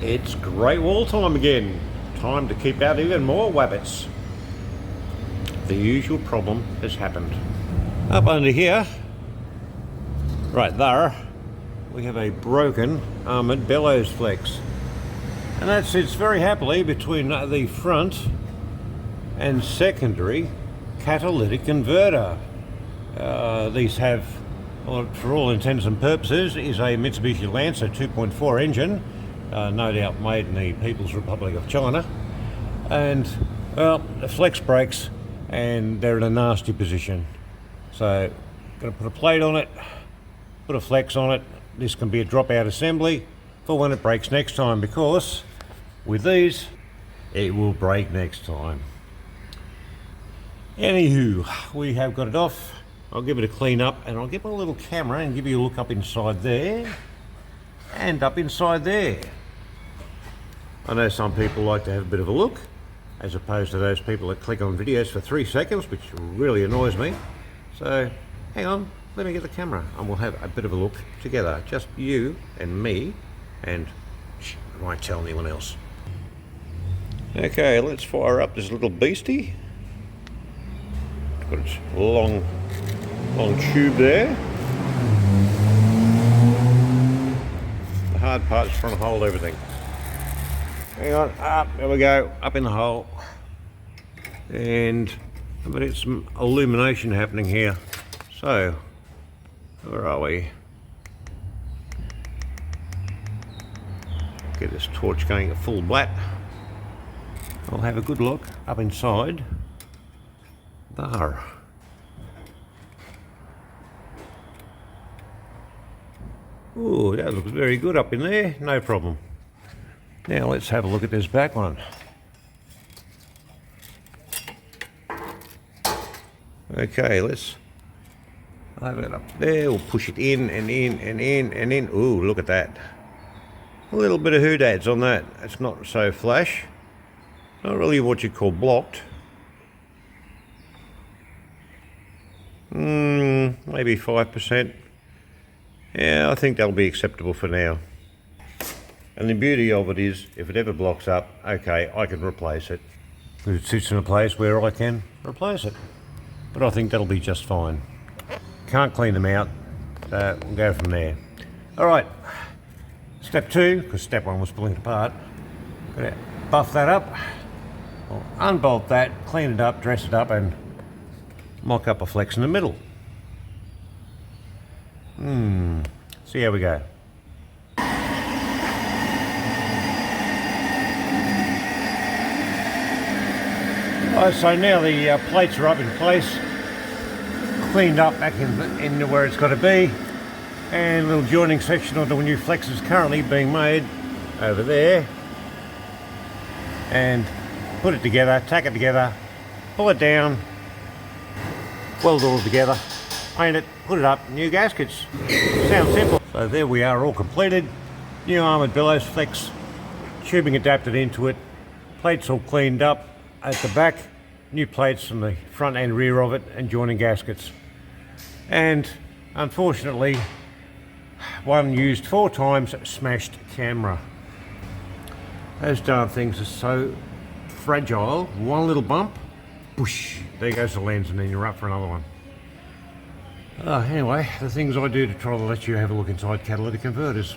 It's Great Wall time again. Time to keep out even more wabbits. The usual problem has happened. Up under here, right there, we have a broken armoured bellows flex. And that sits very happily between the front and secondary catalytic converter. These have, well, for all intents and purposes, is a Mitsubishi Lancer 2.4 engine. No doubt made in the People's Republic of China, and well, the flex breaks and they're in a nasty position, so going to put a plate on it, put a flex on it. This can be a drop out assembly for when it breaks next time, because with these it will break next time. Anywho, we have got it off. I'll give it a clean up and I'll get my little camera and give you a look up inside there and up inside there. I know some people like to have a bit of a look, as opposed to those people that click on videos for 3 seconds, which really annoys me. So hang on, let me get the camera and we'll have a bit of a look together. Just you and me, and I won't tell anyone else. Okay, let's fire up this little beastie. Got its long tube there. The hard part's trying to hold everything. Hang on, up, there we go, up in the hole. And I'm gonna get some illumination happening here. So, where are we? Get this torch going at full blat. I'll have a good look up inside there. Ooh, that looks very good up in there, no problem. Now let's have a look at this back one. Okay, let's have it up there. We'll push it in and in and in and in. Ooh, look at that. A little bit of hoodads on that. It's not so flash. Not really what you call blocked. Maybe 5%. Yeah, I think that'll be acceptable for now. And the beauty of it is, if it ever blocks up, okay, I can replace it. It sits in a place where I can replace it. But I think that'll be just fine. Can't clean them out, so we'll go from there. All right, step 2, because step 1 was pulling it apart. Got to buff that up, or unbolt that, clean it up, dress it up, and mock up a flex in the middle. See how we go. So now the plates are up in place, cleaned up back in where it's got to be, and a little joining section onto a new flex is currently being made over there. And put it together, tack it together, pull it down, weld it all together, paint it, put it up, new gaskets. Sounds simple. So there we are, all completed. New armoured bellows flex, tubing adapted into it, plates all cleaned up at the back, new plates from the front and rear of it, and joining gaskets. And unfortunately, one used 4 times smashed camera. Those darn things are so fragile. One little bump, whoosh, there goes the lens, and then you're up for another one. Anyway, the things I do to try to let you have a look inside catalytic converters.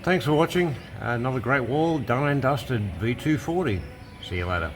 Thanks for watching. Another Great Wall done and dusted V240. See you later.